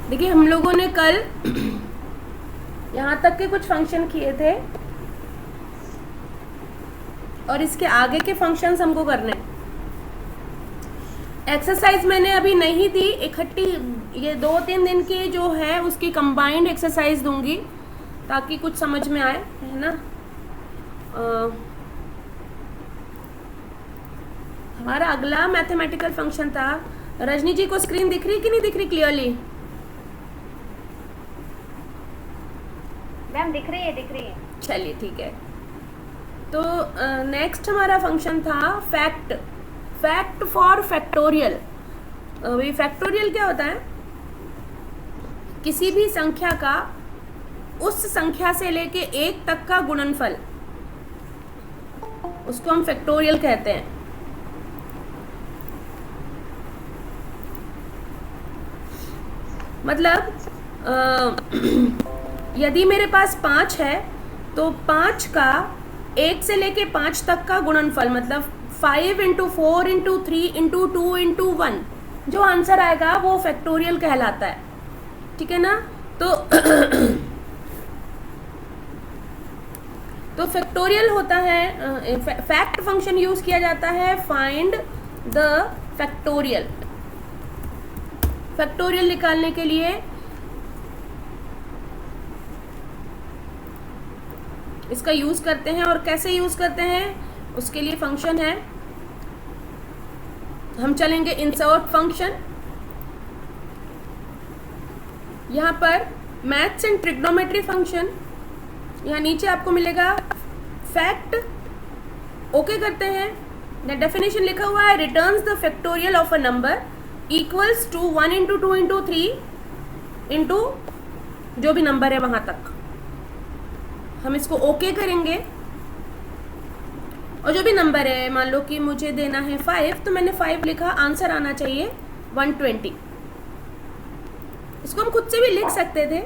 देखिए हम लोगों ने कल यहाँ तक के कुछ फंक्शन किए थे और इसके आगे के फंक्शंस हमको करने। एक्सरसाइज मैंने अभी नहीं दी, इकट्ठी ये 2-3 दिन की जो है उसकी कंबाइंड एक्सरसाइज दूंगी ताकि कुछ समझ में आए, है ना। हमारा अगला मैथमेटिकल फंक्शन था। रजनी जी को स्क्रीन दिख रही कि नहीं दिख रही क्लियरली? मैम दिख रही है। चलिए ठीक है। तो नेक्स्ट हमारा फंक्शन था फैक्ट फॉर फैक्टोरियल। वही फैक्टोरियल क्या होता है? किसी भी संख्या का उस संख्या से लेके 1 तक का गुणनफल, उसको हम फैक्टोरियल कहते हैं। मतलब यदि मेरे पास 5 है तो 5 का 1 से लेके 5 तक का गुणनफल, मतलब 5 × 4 × 3 × 2 × 1, जो आंसर आएगा वो फैक्टोरियल कहलाता है। ठीक है ना। तो फैक्टोरियल होता है, फैक्ट फंक्शन यूज किया जाता है फाइंड द फैक्टोरियल। फैक्टोरियल निकालने के लिए इसका यूज करते हैं। और कैसे यूज करते हैं उसके लिए फंक्शन है, हम चलेंगे इंसर्ट फंक्शन। यहाँ पर मैथ्स एंड ट्रिग्नोमेट्री फंक्शन, यहाँ नीचे आपको मिलेगा फैक्ट। ओके करते हैं। डेफिनेशन लिखा हुआ है, returns the factorial of a number equals to 1 × 2 × 3 × जो भी नंबर है वहां तक। हम इसको ओके करेंगे और जो भी नंबर है, मान लो कि मुझे देना है 5, तो मैंने 5 लिखा, आंसर आना चाहिए 120। इसको हम खुद से भी लिख सकते थे,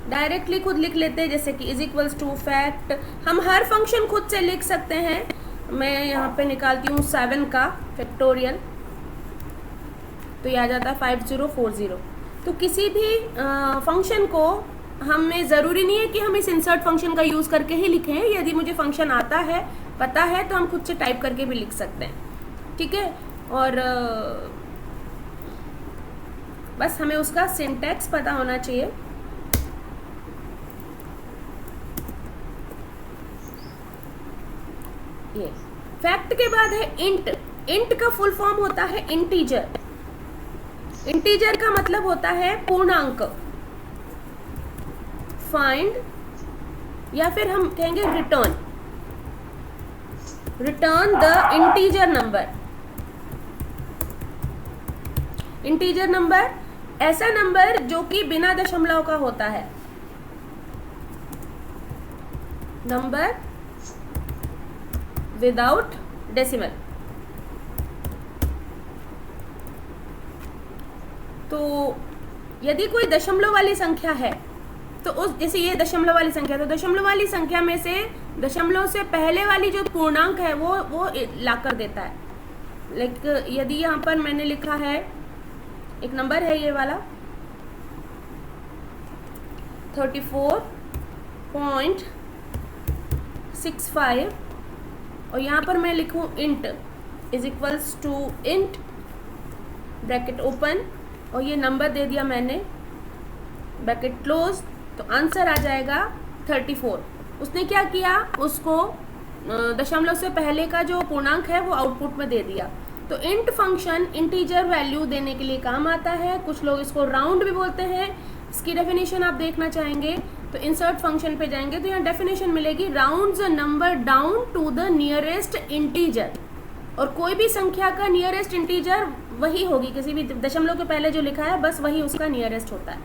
डायरेक्टली खुद लिख लेते, जैसे कि = फैक्ट। हम हर फंक्शन खुद से लिख सकते हैं। मैं यहाँ पे निकालती हूँ 7 का फैक्टोरियल, तो ये आ जाता है 5040। तो किसी भी फंक्शन को हमें ज़रूरी नहीं है कि हम इस इंसर्ट फंक्शन का यूज़ करके ही लिखें। यदि मुझे फंक्शन आता है, पता है, तो हम खुद से टाइप करके भी लिख सकते हैं। ठीक है। और बस हमें उसका सिंटैक्स पता होना चाहिए। ये फैक्ट के बाद है इंट। इंट का फुल फॉर्म होता है इंटीजर। इंटीजर का मतलब होता है पूर्णांक। फाइंड, या फिर हम कहेंगे return the integer number. Integer number ऐसा नंबर जो कि बिना दशमलव का होता है। Number without decimal. तो यदि कोई दशमलव वाली संख्या है, तो उस, जैसे ये दशमलव वाली संख्या, तो दशमलव वाली संख्या में से दशमलव से पहले वाली जो पूर्णांक है वो ला कर देता है। लाइक यदि यहाँ पर मैंने लिखा है, एक नंबर है ये वाला 34.65, और यहाँ पर मैं लिखूँ int =int ब्रैकेट ओपन, और ये नंबर दे दिया मैंने ब्रैकेट क्लोज, तो आंसर आ जाएगा 34। उसने क्या किया, उसको दशमलव से पहले का जो पूर्णांक है वो आउटपुट में दे दिया। तो इंट फंक्शन इंटीजर वैल्यू देने के लिए काम आता है। कुछ लोग इसको राउंड भी बोलते हैं। इसकी डेफिनेशन आप देखना चाहेंगे तो इंसर्ट फंक्शन पे जाएंगे तो यहाँ डेफिनेशन मिलेगी, round the number down to the nearest integer. और कोई भी संख्या का नियरेस्ट इंटीजर वही होगी, किसी भी दशमलव के पहले जो लिखा है बस वही उसका नियरेस्ट होता है।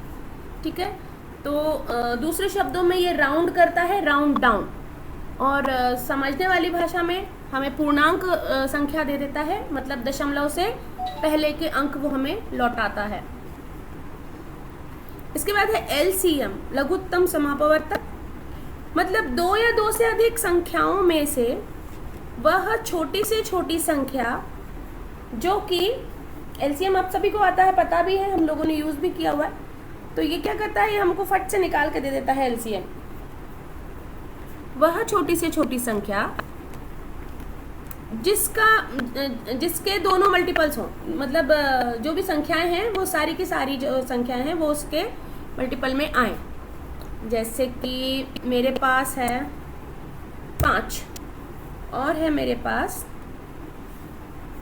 ठीक है। तो दूसरे शब्दों में ये राउंड करता है, राउंड डाउन। और समझने वाली भाषा में हमें पूर्णांक संख्या दे देता है, मतलब दशमलव से पहले के अंक वो हमें लौटाता है। इसके बाद है LCM, लघुत्तम समापवर्तक। मतलब 2 या 2 से अधिक संख्याओं में से वह छोटी से छोटी संख्या जो कि एलसीएम आप सभी को आता है, पता भी है, हम लोगों ने यूज़ भी किया हुआ है। तो ये क्या करता है, ये हमको फट से निकाल के दे देता है एलसीएम। वह छोटी से छोटी संख्या जिसके दोनों मल्टीपल्स हों, मतलब जो भी संख्याएं हैं वो सारी की सारी जो संख्याएं हैं वो उसके मल्टीपल में आए। जैसे कि मेरे पास है 5 और है मेरे पास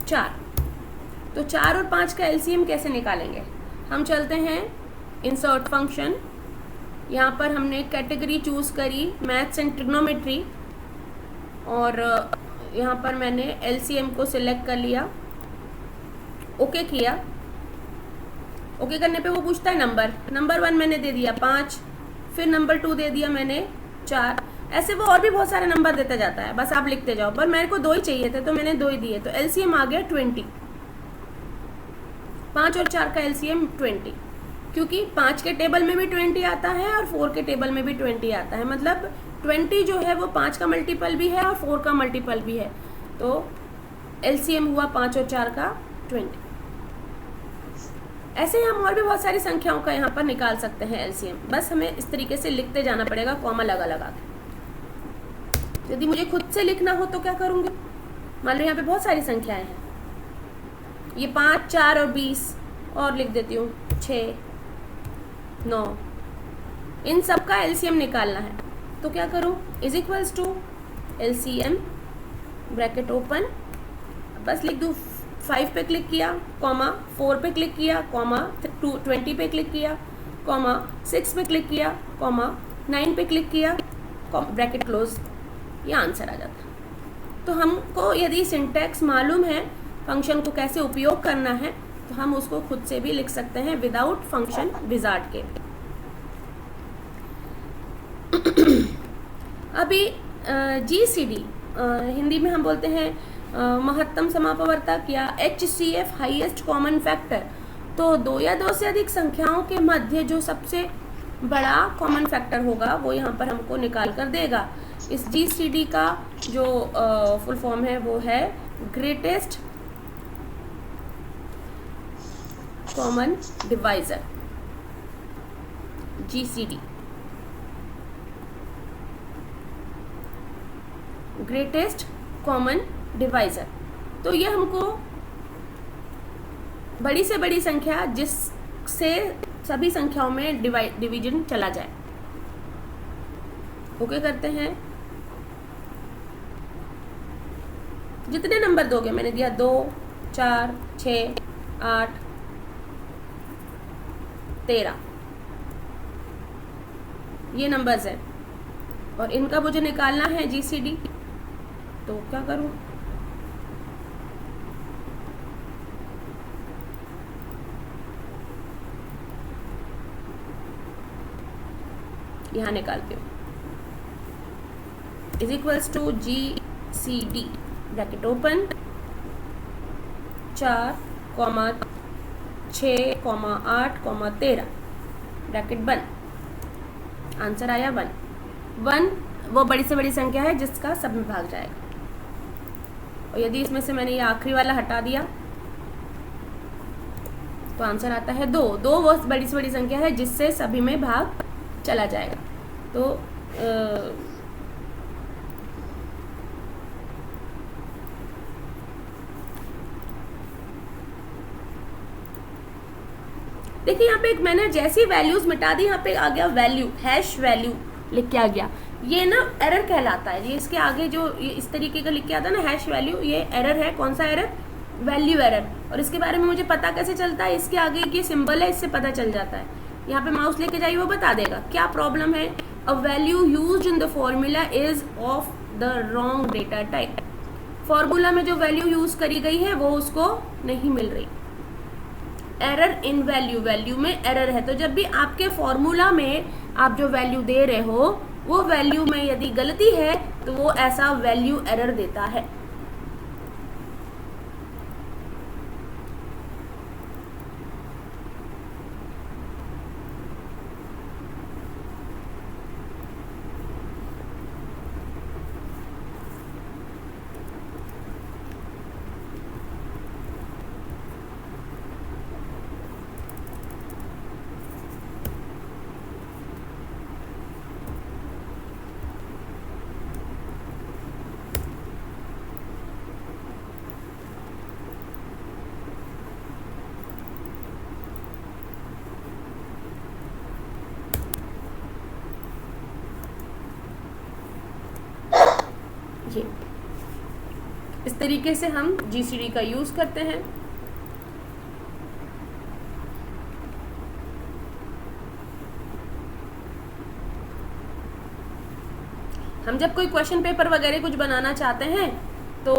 4, तो 4 और 5 का एलसीएम कैसे निकालेंगे? हम चलते हैं इंसर्ट फंक्शन। यहाँ पर हमने कैटेगरी चूज़ करी मैथ्स एंड ट्रिग्नोमेट्री, और यहाँ पर मैंने एलसीएम को सिलेक्ट कर लिया, ओके किया। ओके करने पे वो पूछता है नंबर 1 मैंने दे दिया 5, फिर नंबर 2 दे दिया मैंने 4, ऐसे वो और भी बहुत सारे नंबर देता जाता है, बस आप लिखते जाओ। पर मेरे को 2 ही चाहिए थे तो मैंने 2 ही दिए, तो एलसीएम आ गया 20। 5 और 4 का एलसीएम 20, क्योंकि 5 के टेबल में भी 20 आता है और 4 के टेबल में भी 20 आता है, मतलब 20 जो है वो 5 का मल्टीपल भी है और 4 का मल्टीपल भी है। तो एलसीएम हुआ 5 और 4 का 20। ऐसे ही हम और भी बहुत सारी संख्याओं का यहाँ पर निकाल सकते हैं एलसीएम, बस हमें इस तरीके से लिखते जाना पड़ेगा, कॉमा लगा के। यदि मुझे खुद से लिखना हो तो क्या करूँगी? मान लो यहाँ पे बहुत सारी संख्याएं हैं, ये 5, 4 और 20, और लिख देती हूँ 6, 9, इन सब का एलसीएम निकालना है। तो क्या करूँ? Is equals to LCM bracket open, बस लिख दूँ 5 पे क्लिक किया, कॉमा 4 पे क्लिक किया, कॉमा 20 पे क्लिक किया, कॉमा 6 पे क्लिक किया, कॉमा 9 पे क्लिक किया, ब्रैकेट क्लोज, ये आंसर आ जाता। तो हमको यदि सिंटैक्स मालूम है फंक्शन को कैसे उपयोग करना है, तो हम उसको खुद से भी लिख सकते हैं विदाउट फंक्शन विजार्ड के। अभी जीसीडी हिंदी में हम बोलते हैं महत्तम समापवर्तक या HCF हाईएस्ट कॉमन फैक्टर। तो 2 या 2 से अधिक संख्याओं के मध्य जो सबसे बड़ा कॉमन फैक्टर होगा वो यहाँ पर हमको निकाल कर देगा। इस जीसीडी का जो फुल फॉर्म है वो है greatest common divisor, GCD, greatest common divisor. तो ये हमको बड़ी से बड़ी संख्या जिससे सभी संख्याओं में डिवीजन चला जाए। ओके करते हैं। जितने नंबर दोगे, मैंने दिया 2, 4, 6, 8, 13, ये नंबर्स हैं और इनका मुझे निकालना है जीसीडी। तो क्या करूं? यहां निकालती हूं, is equals to GCD bracket open 4, 6, 8, 13 bracket बंद। आंसर आया 1 वो बड़ी से बड़ी संख्या है जिसका सब में भाग जाएगा। और यदि इसमें से मैंने ये आखिरी वाला हटा दिया तो आंसर आता है 2 वो बड़ी से बड़ी संख्या है जिससे सभी में भाग चला जाएगा। तो देखिए यहाँ पे एक मैंने जैसी वैल्यूज मिटा दी, यहाँ पे आ गया वैल्यू, हैश वैल्यू लिख के आ गया। ये ना एरर कहलाता है। ये इसके आगे जो ये इस तरीके का लिख के आता है ना हैश वैल्यू, ये एरर है। कौन सा एरर? Value error. और इसके बारे में मुझे पता कैसे चलता है? इसके आगे एक ये सिंबल है, इससे पता चल जाता है। यहाँ पे माउस लेके जाइए, वो बता देगा क्या प्रॉब्लम है। A value used in the formula is of the wrong data type. Formula में जो वैल्यू यूज करी गई है वो उसको नहीं मिल रही। एरर इन वैल्यू, वैल्यू में एरर है। तो जब भी आपके फॉर्मूला में आप जो वैल्यू दे रहे हो वो वैल्यू में यदि गलती है तो वो ऐसा वैल्यू एरर देता है। ये इस तरीके से हम GCD का यूज़ करते हैं। हम जब कोई क्वेश्चन पेपर वगैरह कुछ बनाना चाहते हैं तो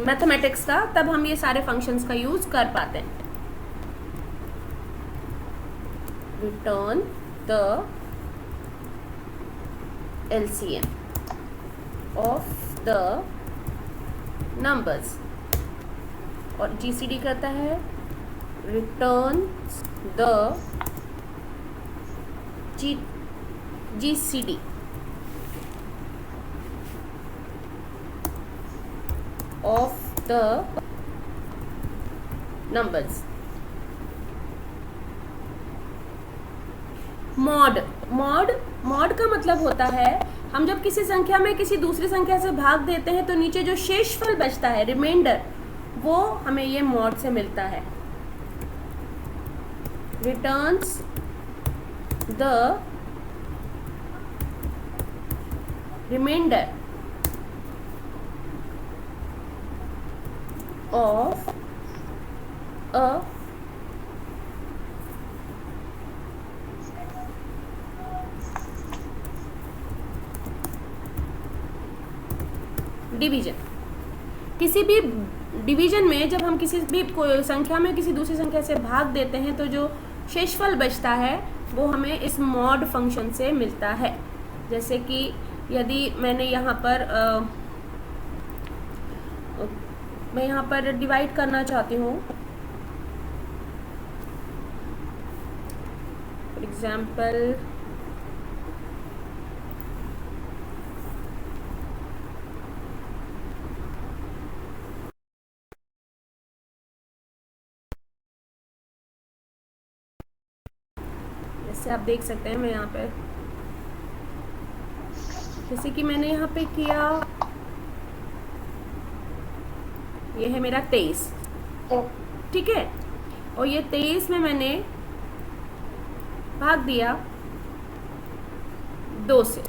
मैथमेटिक्स का, तब हम ये सारे फंक्शंस का यूज़ कर पाते हैं। Return the LCM of the numbers, और GCD कहता है return the GCD of the numbers. Mod का मतलब होता है हम जब किसी संख्या में किसी दूसरी संख्या से भाग देते हैं तो नीचे जो शेषफल बचता है, रिमाइंडर, वो हमें ये मॉड से मिलता है। Returns the remainder of a division. किसी भी डिवीजन में जब हम किसी भी संख्या में किसी दूसरी संख्या से भाग देते हैं तो जो शेषफल बचता है वो हमें इस मॉड फंक्शन से मिलता है। जैसे कि यदि मैंने यहाँ पर मैं यहाँ पर डिवाइड करना चाहती हूँ, फॉर एग्जाम्पल जैसे आप देख सकते हैं, मैं यहाँ पे जैसे कि मैंने यहाँ पे किया, ये है मेरा 23, ठीक है, और ये 23 में मैंने भाग दिया 2 से,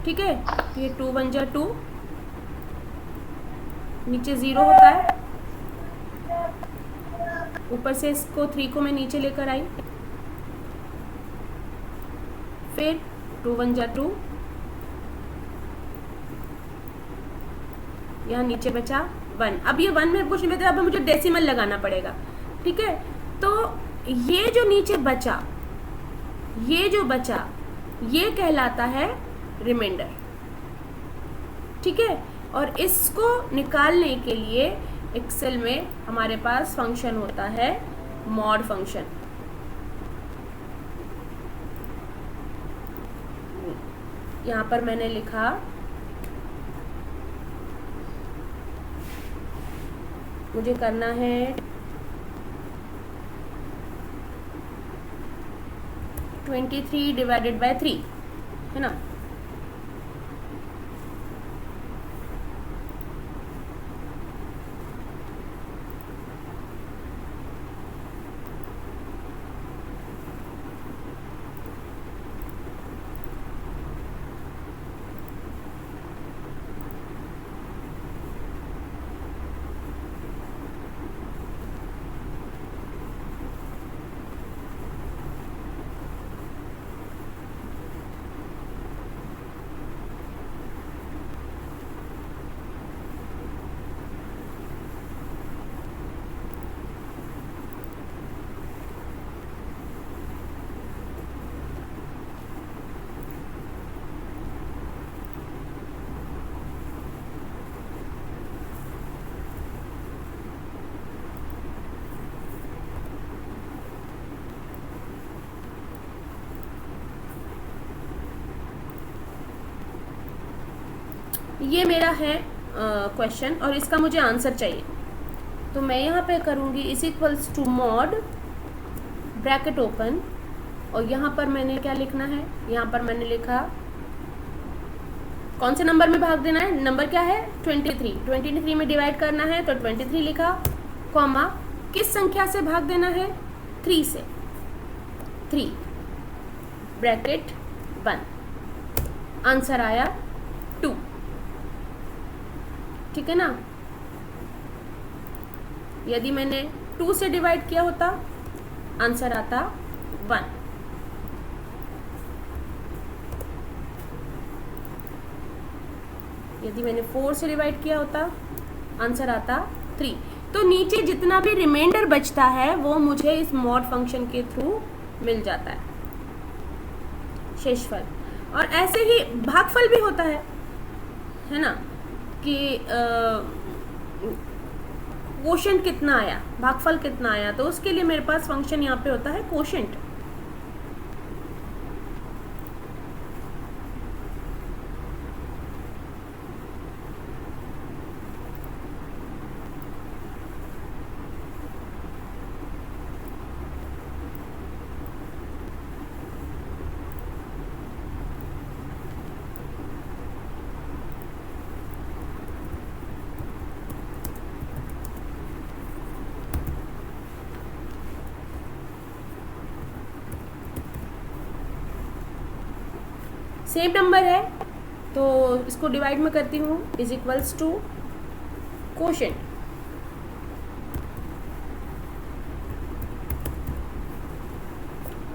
ठीक है। ये 2 1 जा 2, नीचे 0 होता है, ऊपर से इसको 3 को मैं नीचे लेकर आई, फिर 2 1 जा 2, यहाँ नीचे बचा 1। अब ये 1 में कुछ नहीं बचा, अब मुझे डेसिमल लगाना पड़ेगा, ठीक है। तो ये जो नीचे बचा, ये जो बचा, ये कहलाता है रिमाइंडर, ठीक है। और इसको निकालने के लिए एक्सेल में हमारे पास फंक्शन होता है मॉड फंक्शन। यहाँ पर मैंने लिखा मुझे करना है 23 डिवाइडेड बाय 3, है ना। ये मेरा है क्वेश्चन और इसका मुझे आंसर चाहिए, तो मैं यहाँ पे करूँगी is equals to mod bracket open, और यहाँ पर मैंने क्या लिखना है, यहाँ पर मैंने लिखा कौन से नंबर में भाग देना है, नंबर क्या है 23 में डिवाइड करना है, तो 23 लिखा, कॉमा किस संख्या से भाग देना है, 3 से, 3 ब्रैकेट 1, आंसर आया 2। ठीक है ना। यदि मैंने 2 से डिवाइड किया होता आंसर आता 1। यदि मैंने 4 से डिवाइड किया होता आंसर आता 3। तो नीचे जितना भी रिमाइंडर बचता है वो मुझे इस मॉड फंक्शन के थ्रू मिल जाता है, शेषफल। और ऐसे ही भागफल भी होता है ना, कि कोशेंट कितना आया, भागफल कितना आया, तो उसके लिए मेरे पास फंक्शन यहाँ पे होता है कोशेंट। सेम नंबर है तो इसको डिवाइड में करती हूँ, is equals to quotient.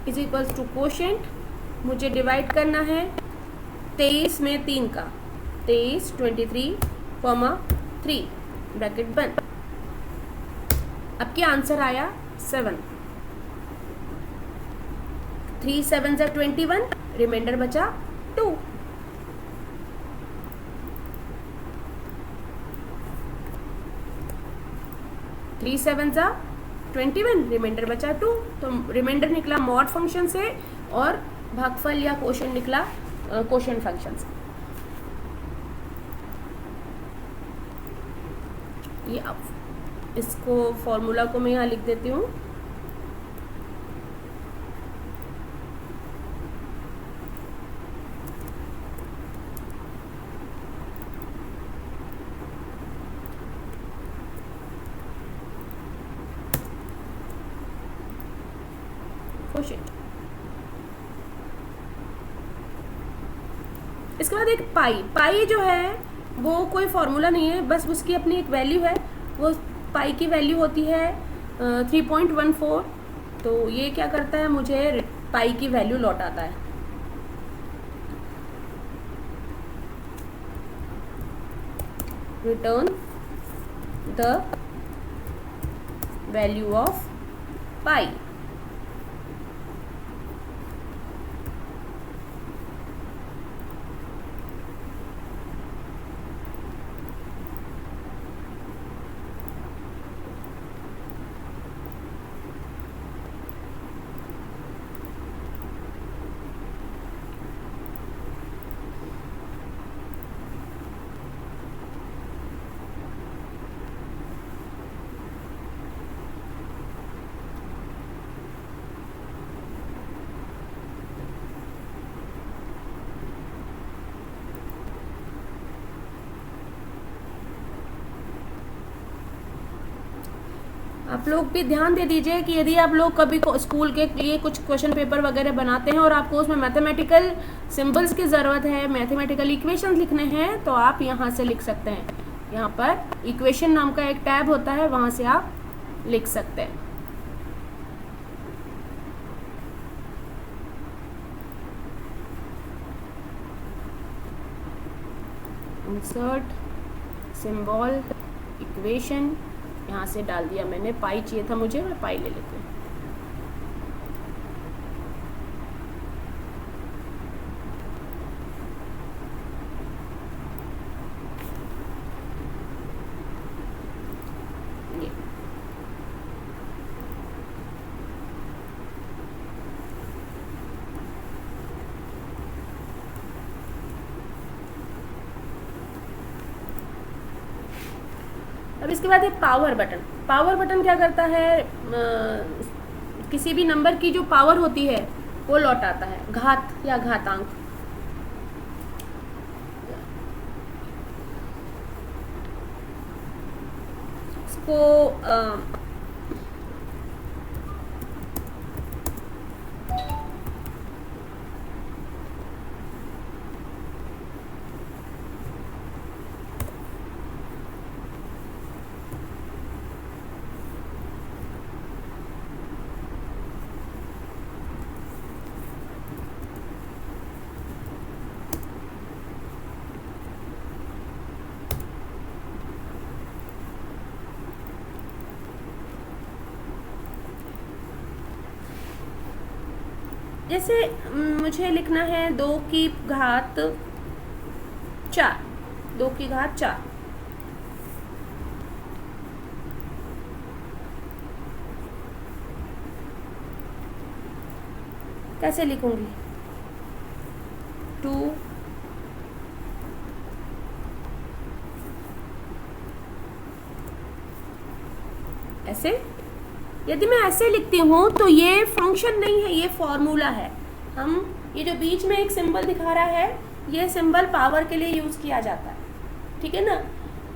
Is equals to quotient मुझे डिवाइड करना है 23 में 3 का, 23 23, ब्रैकेट बंद। अब क्या आंसर आया 7। 3 7 जा 21, रिमाइंडर बचा 2। थ्री 7 जा 21, रिमाइंडर बचा 2। तो रिमाइंडर निकला मॉड फंक्शन से और भागफल या कोशेंट निकला कोशेंट फंक्शन से। ये अब इसको फॉर्मूला को मैं यहाँ लिख देती हूँ। इसके बाद एक पाई जो है वो कोई फॉर्मूला नहीं है, बस उसकी अपनी एक वैल्यू है। वो पाई की वैल्यू होती है 3.14। तो ये क्या करता है, मुझे पाई की वैल्यू लौटाता है। रिटर्न द वैल्यू ऑफ पाई। आप लोग भी ध्यान दे दीजिए कि यदि आप लोग कभी स्कूल के लिए कुछ क्वेश्चन पेपर वगैरह बनाते हैं और आपको उसमें मैथमेटिकल सिंबल्स की ज़रूरत है, मैथमेटिकल इक्वेशंस लिखने हैं, तो आप यहाँ से लिख सकते हैं। यहाँ पर इक्वेशन नाम का एक टैब होता है, वहाँ से आप लिख सकते हैं। इंसर्ट सिंबल इक्वेशन, यहाँ से डाल दिया मैंने। पाई चाहिए था मुझे, मैं पाई ले लेती हूँ। अब इसके बाद एक पावर बटन। पावर बटन क्या करता है, किसी भी नंबर की जो पावर होती है वो लौटाता है, घात या घातांक। इसको जैसे मुझे लिखना है 2 की घात 4, 2 की घात 4। कैसे लिखूंगी? 2 ऐसे। यदि मैं ऐसे लिखती हूँ तो ये फंक्शन नहीं है, ये फॉर्मूला है। हम ये जो बीच में एक सिंबल दिखा रहा है, ये सिंबल पावर के लिए यूज़ किया जाता है, ठीक है ना।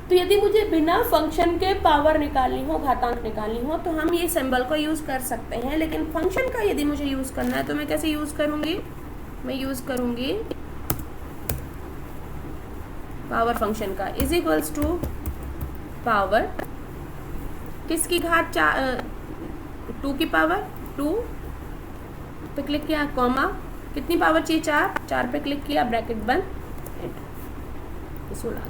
तो यदि मुझे बिना फंक्शन के पावर निकालनी हो, घातांक निकालनी हो, तो हम ये सिंबल को यूज़ कर सकते हैं। लेकिन फंक्शन का यदि मुझे यूज़ करना है तो मैं कैसे यूज़ करूँगी? मैं यूज़ करूँगी पावर फंक्शन का, इज इक्वल्स टू पावर किसकी घात 2 की पावर 2 पे क्लिक किया, कॉमा कितनी पावर चाहिए? 4 पे क्लिक किया, ब्रैकेट बंद, एंटर। 16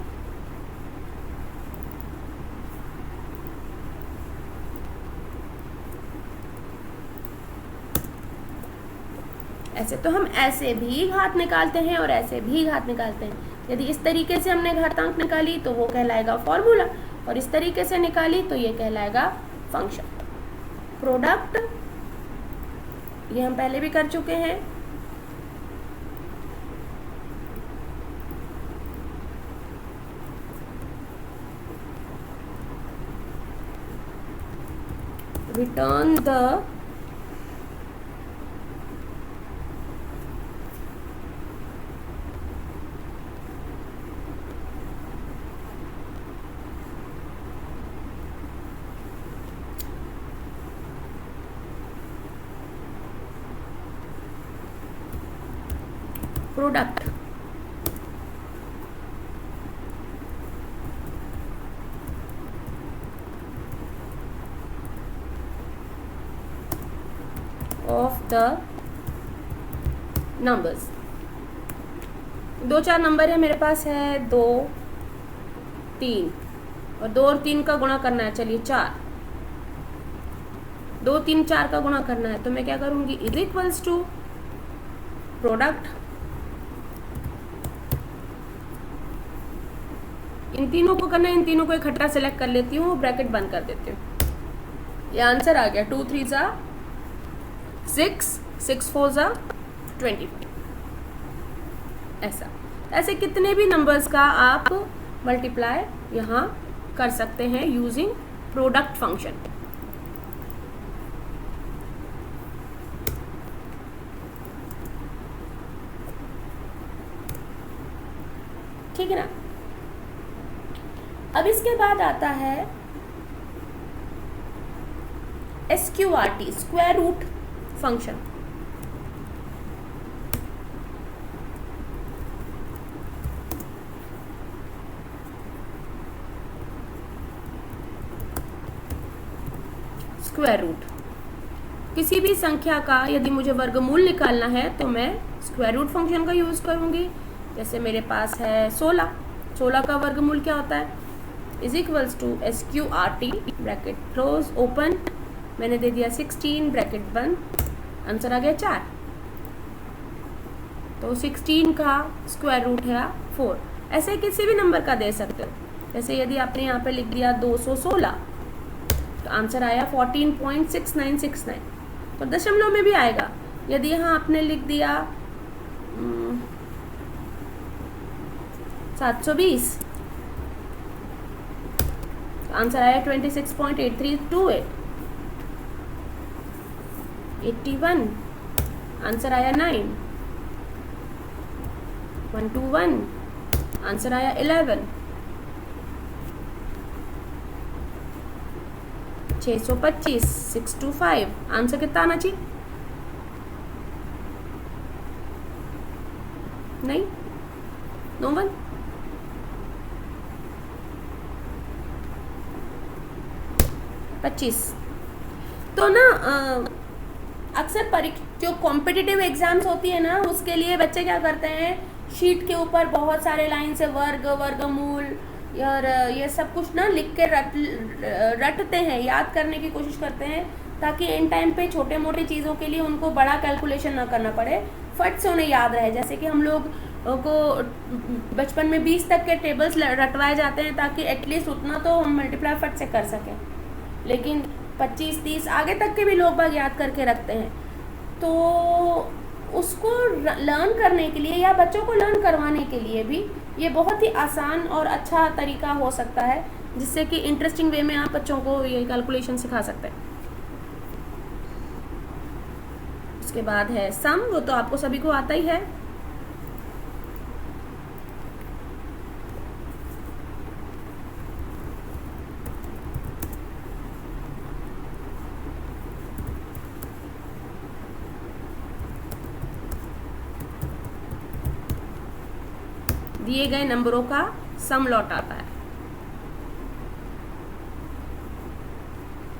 ऐसे। तो हम ऐसे भी घात निकालते हैं और ऐसे भी घात निकालते हैं। यदि इस तरीके से हमने घातांक निकाली तो वो कहलाएगा फॉर्मूला, और इस तरीके से निकाली तो ये कहलाएगा फंक्शन। प्रोडक्ट ये हम पहले भी कर चुके हैं। Return the product of the numbers. 2-4 number है मेरे पास, है 2 3, और 2 और 3 का गुणा करना है। चलिए 4, 2 3 4 का गुणा करना है, तो मैं क्या करूंगी? इज इक्वल्स टू प्रोडक्ट इन तीनों को करना है, इन तीनों को इकट्ठा सेलेक्ट कर लेती हूँ, ब्रैकेट बंद कर देती हूँ। ये आंसर आ गया। 2 3 ज़ा 6, 6 4 ज़ा 25। ऐसे कितने भी नंबर्स का आप मल्टीप्लाई यहाँ कर सकते हैं यूजिंग प्रोडक्ट फंक्शन। ठीक है ना। अब इसके बाद आता है SQRT, square root function. Square root किसी भी संख्या का यदि मुझे वर्गमूल निकालना है तो मैं स्क्वायर रूट फंक्शन का यूज़ करूँगी। जैसे मेरे पास है 16 का वर्गमूल क्या होता है? Is equals to SQRT, bracket close open, मैंने दे दिया 16, ब्रैकेट बंद, आंसर आ गया 4। तो 16 का स्क्वायर रूट है 4। ऐसे किसी भी नंबर का दे सकते हो। जैसे यदि आपने यहाँ पे लिख दिया 216 तो आंसर आया 14.6969, तो दशमलव में भी आएगा। यदि यहाँ आपने लिख दिया 720 तो आंसर आया 26.8328। 81 आंसर आया 9। 121 आंसर आया 11। 625 625 आंसर कितना आना चाहिए? नहीं, नो वन। तो ना अक्सर जो कॉम्पिटिटिव एग्जाम्स होती है ना, उसके लिए बच्चे क्या करते हैं, शीट के ऊपर बहुत सारे लाइन से वर्गमूल और ये सब कुछ ना लिख के रटते हैं, याद करने की कोशिश करते हैं। ताकि इन टाइम पे छोटे मोटे चीज़ों के लिए उनको बड़ा कैलकुलेशन ना करना पड़े, फट से उन्हें याद रहे। जैसे कि हम लोग को बचपन में 20 तक के टेबल्स रटवाए जाते हैं ताकि एटलीस्ट उतना तो हम मल्टीप्लाई फट से कर सकें, लेकिन 25 30 आगे तक के भी लोग बाग याद करके रखते हैं। तो उसको लर्न करने के लिए या बच्चों को लर्न करवाने के लिए भी ये बहुत ही आसान और अच्छा तरीका हो सकता है, जिससे कि इंटरेस्टिंग वे में आप बच्चों को ये कैलकुलेशन सिखा सकते हैं। उसके बाद है सम, वो तो आपको सभी को आता ही है। दिए गए नंबरों का सम लौट आता है।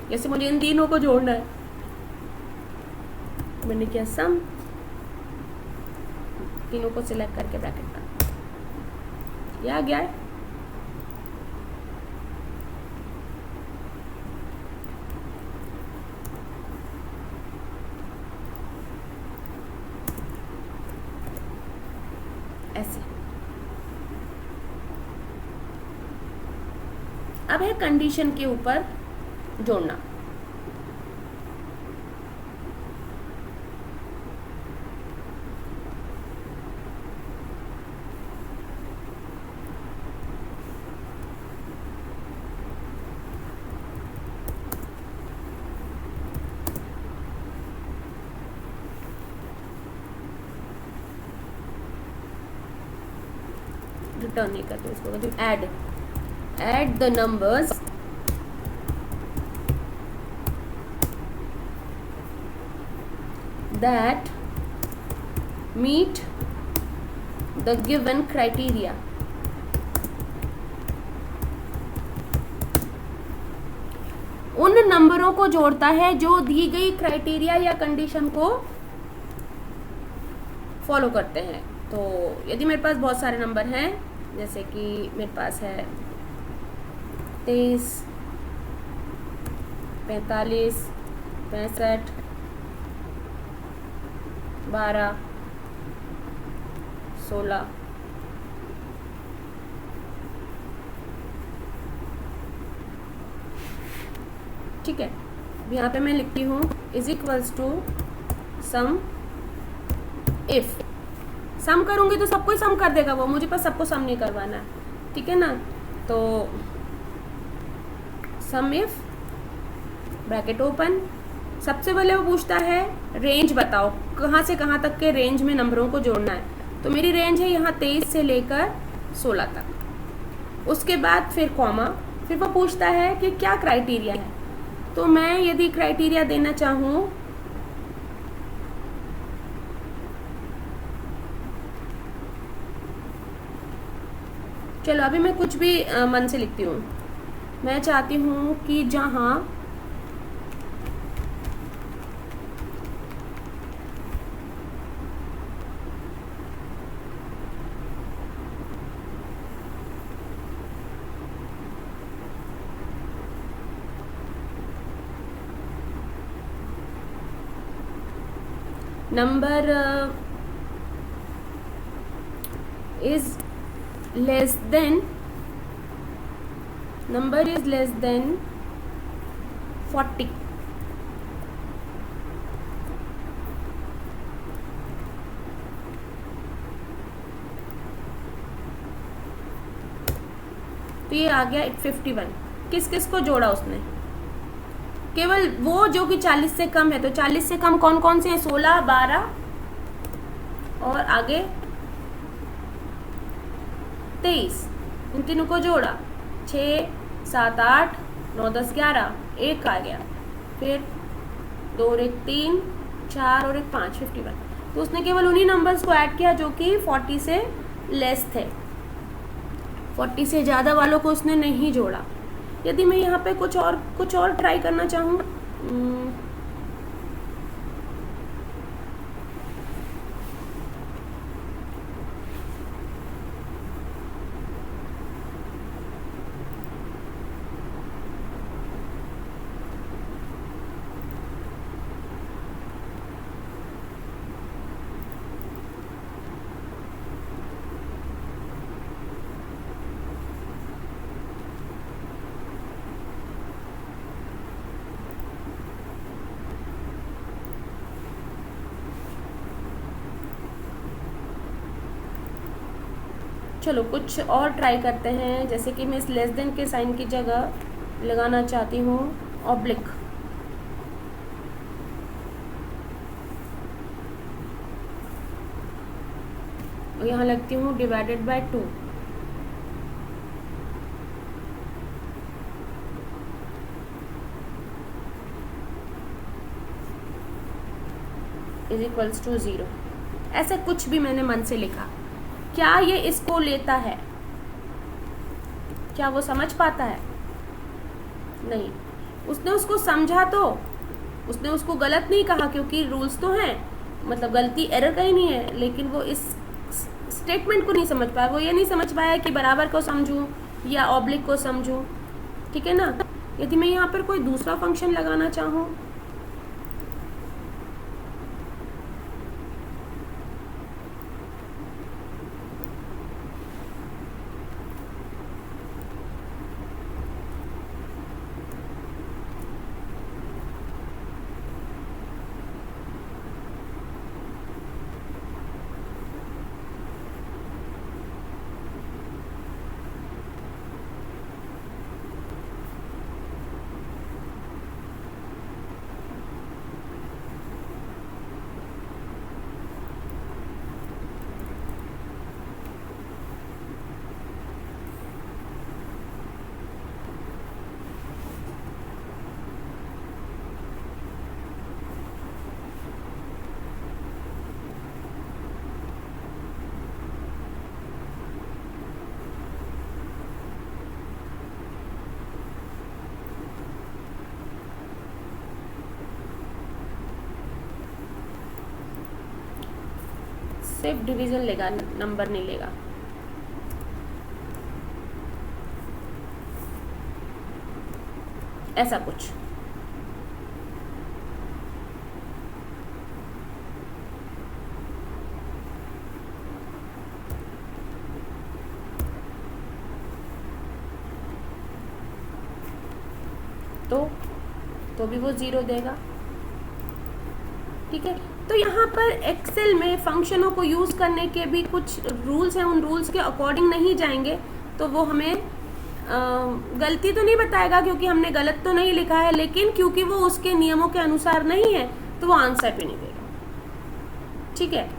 जैसे मुझे इन तीनों को जोड़ना है, मैंने किया सम, तीनों को सिलेक्ट करके ब्रैकेट में ये आ गया है। ऐसे अब है कंडीशन के ऊपर जोड़ना। रिटर्न नहीं करते, इसको कहते हैं add the numbers that meet the given criteria। उन नंबरों को जोड़ता है जो दी गई क्राइटेरिया या कंडीशन को फॉलो करते हैं। तो यदि मेरे पास बहुत सारे नंबर हैं, जैसे कि मेरे पास है 23, 45, 65, 12, 16, ठीक है। यहाँ पे मैं लिखती हूँ is equals to sum if. Sum करूँगी तो सबको ही सम कर देगा वो, मुझे पास सबको सम नहीं करवाना है, ठीक है ना। तो सम इफ ब्रैकेट ओपन, सबसे पहले वो पूछता है रेंज बताओ, कहाँ से कहाँ तक के रेंज में नंबरों को जोड़ना है। तो मेरी रेंज है यहाँ 23 से लेकर 16 तक। उसके बाद फिर कॉमा, फिर वो पूछता है कि क्या क्राइटेरिया है। तो मैं यदि क्राइटेरिया देना चाहूँ चलो अभी मैं कुछ भी मन से लिखती हूँ। मैं चाहती हूँ कि जहाँ नंबर is less than 40, तो ये आ गया 51। किस किस को जोड़ा उसने? केवल वो जो कि 40 से कम है। तो 40 से कम कौन कौन से हैं? 16, 12 और आगे 23, इन तीनों को जोड़ा। 6, 7, 8, 9, 10, 11, 1 आ गया, फिर 2 और 1 3, 4 और 1 5, 51। तो उसने केवल उन्हीं नंबर्स को ऐड किया जो कि 40 से लेस थे, 40 से ज़्यादा वालों को उसने नहीं जोड़ा। यदि मैं यहाँ पे कुछ और ट्राई करना चाहूँ, चलो कुछ और ट्राई करते हैं, जैसे कि मैं इस लेस देन के साइन की जगह लगाना चाहती हूँ ऑब्लिक। और यहाँ लगती हूँ divided by 2। Is equals to 0। ऐसे कुछ भी मैंने मन से लिखा, क्या ये इसको लेता है? क्या वो समझ पाता है? नहीं। उसने उसको समझा तो उसने उसको गलत नहीं कहा, क्योंकि रूल्स तो हैं, मतलब गलती एरर कहीं नहीं है, लेकिन वो इस स्टेटमेंट को नहीं समझ पाया। वो ये नहीं समझ पाया कि बराबर को समझूं या ऑब्लिक को समझूं। ठीक है ना। यदि मैं यहाँ पर कोई दूसरा फंक्शन लगाना चाहूँ, सिर्फ डिवीजन लेगा, नंबर नहीं लेगा। ऐसा कुछ। तो भी वो 0 देगा। ठीक है। तो यहाँ पर एक्सेल में फंक्शनों को यूज़ करने के भी कुछ रूल्स हैं, उन रूल्स के अकॉर्डिंग नहीं जाएंगे तो वो हमें गलती तो नहीं बताएगा, क्योंकि हमने गलत तो नहीं लिखा है, लेकिन क्योंकि वो उसके नियमों के अनुसार नहीं है तो वो आंसर भी नहीं देगा। ठीक है।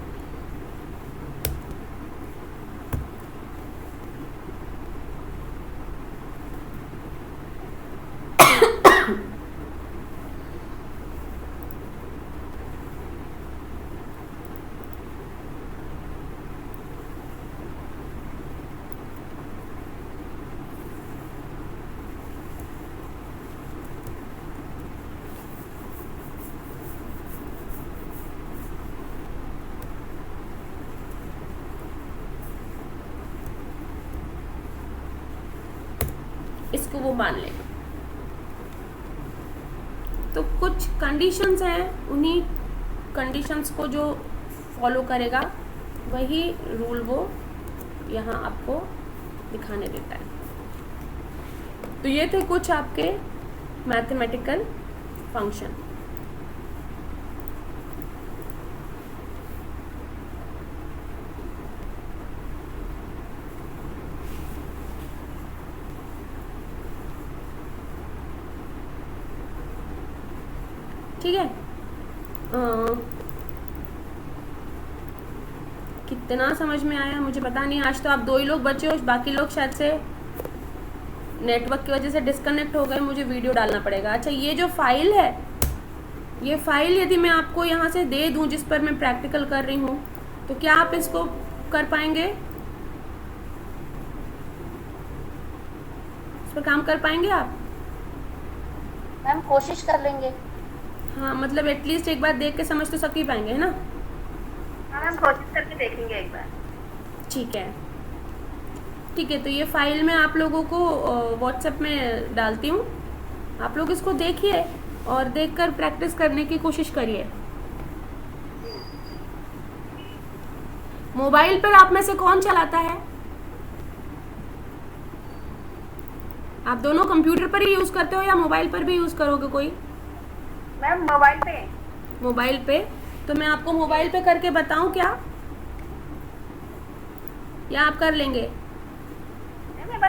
इसको वो मान लेगा। तो कुछ कंडीशंस हैं, उन्हीं कंडीशंस को जो फॉलो करेगा वही रूल वो यहाँ आपको दिखाने देता है। तो ये थे कुछ आपके मैथमेटिकल फंक्शन। ठीक है। कितना समझ में आया मुझे पता नहीं। आज तो आप 2 ही लोग बचे हो, बाकी लोग शायद से नेटवर्क की वजह से डिस्कनेक्ट हो गए। मुझे वीडियो डालना पड़ेगा। अच्छा, ये जो फाइल है, ये फाइल यदि मैं आपको यहाँ से दे दूँ जिस पर मैं प्रैक्टिकल कर रही हूँ, तो क्या आप इसको कर पाएंगे? इस पर काम कर पाएंगे आप? मैम कोशिश कर लेंगे। हाँ, मतलब एटलीस्ट एक बार देख के समझ तो सक ही पाएंगे, है ना? हाँ मैम, कोशिश करके देखेंगे एक बार। ठीक है। ठीक है, तो ये फाइल मैं आप लोगों को व्हाट्सएप में डालती हूँ। आप लोग इसको देखिए और देखकर प्रैक्टिस करने की कोशिश करिए। मोबाइल पर आप में से कौन चलाता है? आप दोनों कंप्यूटर पर ही यूज करते हो या मोबाइल पर भी यूज करोगे कोई? मैम मोबाइल पे। मोबाइल पे। तो मैं आपको मोबाइल पे करके बताऊं क्या, या आप कर लेंगे?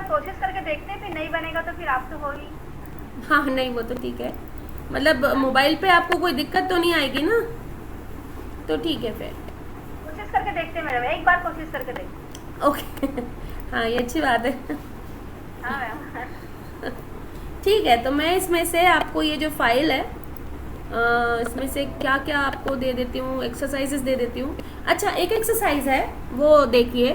बार कोशिश करके देखते हैं, फिर नहीं बनेगा तो फिर आप तो हो ही। हाँ नहीं वो तो ठीक है, मतलब मोबाइल पे आपको कोई दिक्कत तो नहीं आएगी ना, तो ठीक है फिर कोशिश करके देखते हैं मैडम, एक बार कोशिश करके देखते ओके हाँ ये अच्छी बात है। हैं। हाँ मैम। ठीक है, तो मैं इसमें से आपको ये जो फाइल है इसमें से क्या क्या आपको दे देती हूँ, एक्सरसाइजेस दे देती हूँ। अच्छा एक एक्सरसाइज है वो देखिए,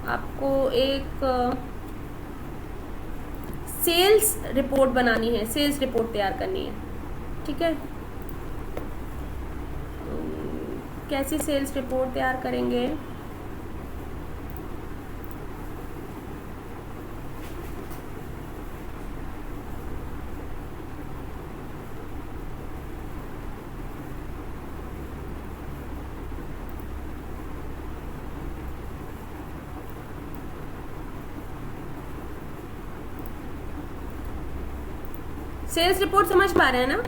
आपको एक सेल्स रिपोर्ट बनानी है, सेल्स रिपोर्ट तैयार करनी है, ठीक है। कैसी सेल्स रिपोर्ट तैयार करेंगे? सेल्स रिपोर्ट समझ पा रहे हैं ना?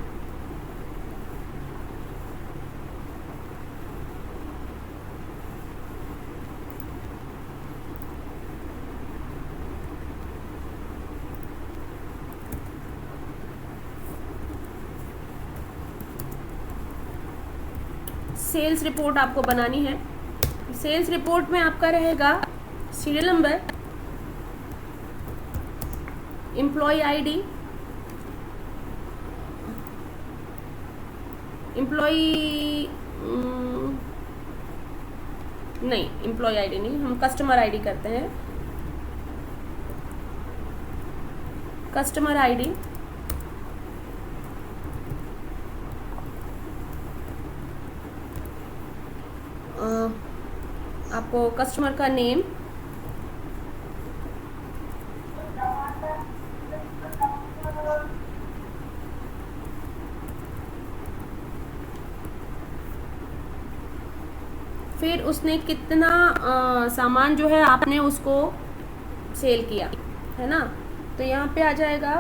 सेल्स रिपोर्ट आपको बनानी है। सेल्स रिपोर्ट में आपका रहेगा serial number, employee ID, employee नहीं, एम्प्लॉय आईडी नहीं, हम कस्टमर आईडी करते हैं। कस्टमर आईडी, आपको कस्टमर का नेम, फिर उसने कितना सामान जो है आपने उसको सेल किया है ना, तो यहाँ पे आ जाएगा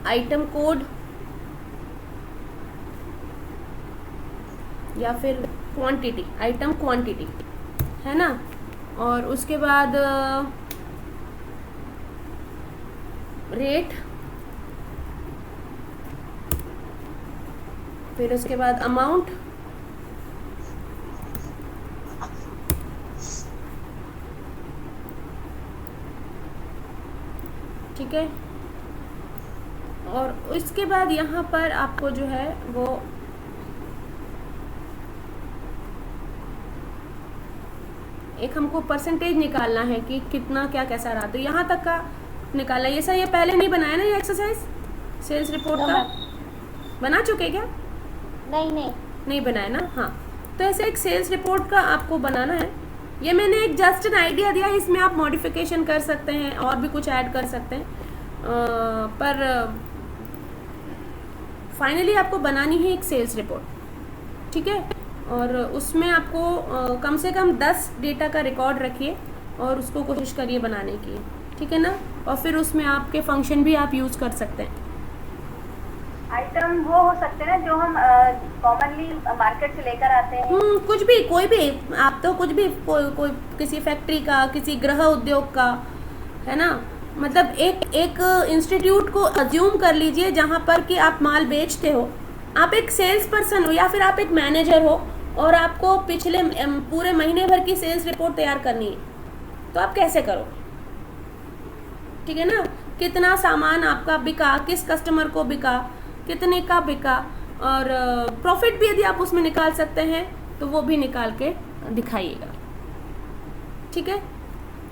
आइटम कोड या फिर क्वांटिटी, आइटम क्वांटिटी है ना, और उसके बाद रेट, फिर उसके बाद अमाउंट, ठीक है। और उसके बाद यहाँ पर आपको जो है वो एक हमको परसेंटेज निकालना है कि कितना क्या कैसा रहा, तो यहाँ तक का निकालना है। ये सर ये पहले नहीं बनाया ना ये एक्सरसाइज सेल्स रिपोर्ट का? बना चुके क्या? नहीं बनाया ना, हाँ। तो ऐसे एक सेल्स रिपोर्ट का आपको बनाना है। ये मैंने एक जस्ट एन आइडिया दिया, इसमें आप मॉडिफिकेशन कर सकते हैं और भी कुछ ऐड कर सकते हैं, पर फाइनली आपको बनानी है एक सेल्स रिपोर्ट, ठीक है। और उसमें आपको कम से कम 10 डेटा का रिकॉर्ड रखिए और उसको कोशिश करिए बनाने की, ठीक है ना। और फिर उसमें आपके फंक्शन भी आप यूज़ कर सकते हैं। आइटम वो हो सकते हैं जो हम कॉमनली मार्केट से लेकर आते हैं। कुछ भी, कोई भी, आप तो कुछ भी, कोई किसी फैक्ट्री का, किसी गृह उद्योग का, है ना। मतलब एक इंस्टीट्यूट को अज्यूम कर लीजिए जहाँ पर कि आप माल बेचते हो, आप एक सेल्स पर्सन हो या फिर आप एक मैनेजर हो और आपको पिछले पूरे महीने भर की सेल्स रिपोर्ट तैयार करनी है, तो आप कैसे करो, ठीक है ना। कितना सामान आपका बिका, किस कस्टमर को बिका, कितने का बिका, और प्रॉफिट भी यदि आप उसमें निकाल सकते हैं तो वो भी निकाल के दिखाइएगा, ठीक है।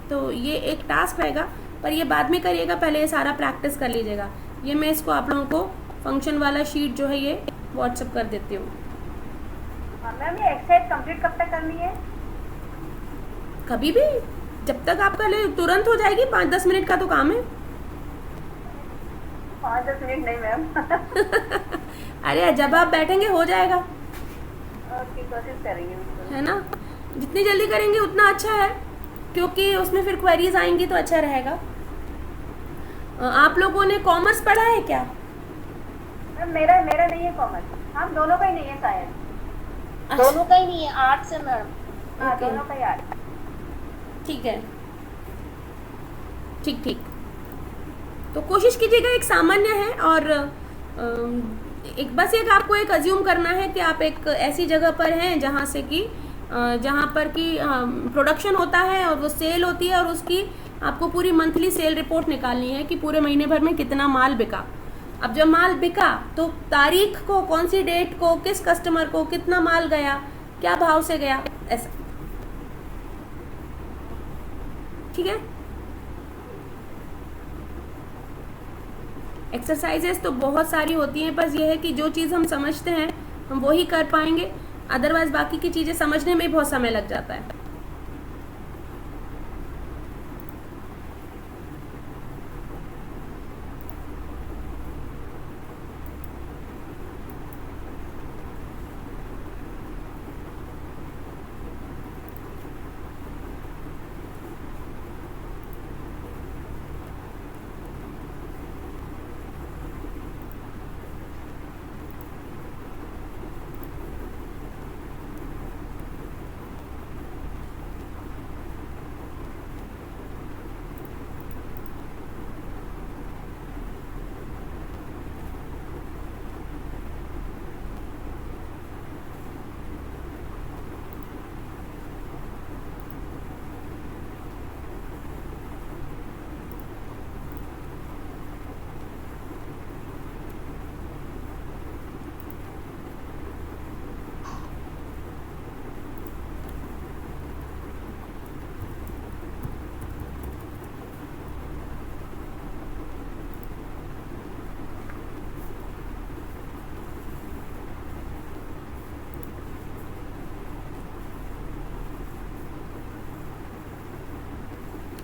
तो ये एक टास्क रहेगा, पर ये बाद में करिएगा, पहले ये सारा प्रैक्टिस कर लीजिएगा। ये मैं इसको आप लोगों को फंक्शन वाला शीट जो है ये व्हाट्सएप कर देती हूँ। मैम ये एक्सरसाइज कंप्लीट कब तक करनी है? कभी भी, जब तक आपका ले तुरंत हो जाएगी, 5-10 मिनट का तो काम है। 5-10 मिनट नहीं मैम। अरे जब आप बैठेंगे हो जाएगा। ओके, कोशिश करेंगे, है ना। जितनी जल्दी करेंगे उतना अच्छा है, क्योंकि उसमें फिर क्वेरीज आएंगी तो अच्छा रहेगा। आप लोगों ने कॉमर्स पढ़ा है क्या? मैम मेरा मेरा नहीं है कॉमर्स, हम दोनों का ही नहीं है शायद। दोनों का ही नहीं है, आर्ट्स है मैम। हाँ Okay. दोनों का ही आर्ट। ठीक है, ठीक ठीक। तो कोशिश कीजिएगा, एक सामान्य है और एक बस एक आपको एक अज्यूम करना है कि आप एक ऐसी जगह पर हैं जहाँ से कि जहाँ पर कि प्रोडक्शन होता है और वो सेल होती है और उसकी आपको पूरी मंथली सेल रिपोर्ट निकालनी है कि पूरे महीने भर में कितना माल बिका। अब जब माल बिका तो तारीख को, कौन सी डेट को, किस कस्टमर को कितना माल गया, क्या भाव से गया, ऐसा। ठीक है। एक्सरसाइजेस तो बहुत सारी होती हैं, बस ये है कि जो चीज़ हम समझते हैं हम वो ही कर पाएंगे, अदरवाइज बाकी की चीज़ें समझने में ही बहुत समय लग जाता है।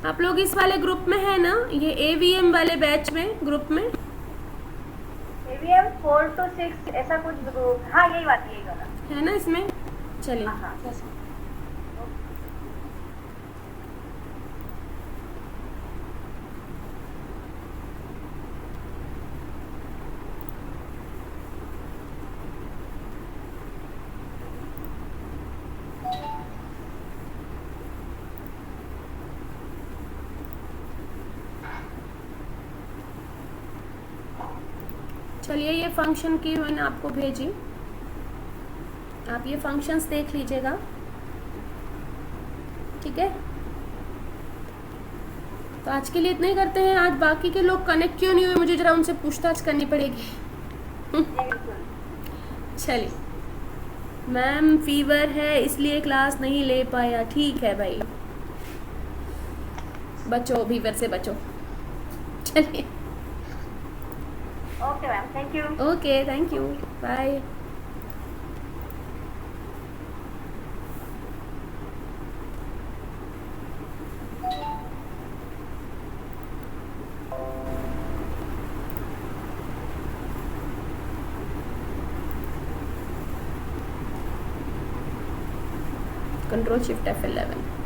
आप लोग इस वाले ग्रुप में है ना, ये एवीएम वाले बैच में, ग्रुप में AVM 4 to 6 ऐसा कुछ ग्रुप। हाँ यही बात, यही वाला है ना इसमें। चलिए, हाँ हाँ। चलिए ये फंक्शन की मैंने आपको भेजी, आप ये फंक्शंस देख लीजिएगा। ठीक है, तो आज के लिए इतना ही करते हैं। आज बाकी के लोग कनेक्ट क्यों नहीं हुए, मुझे जरा उनसे पूछताछ करनी पड़ेगी। जी बिल्कुल। चलिए, मैम फीवर है इसलिए क्लास नहीं ले पाया। ठीक है भाई, बचो, फीवर से बचो। चलिए, okay ma'am, thank you. Okay, thank you, bye. Control Shift F11।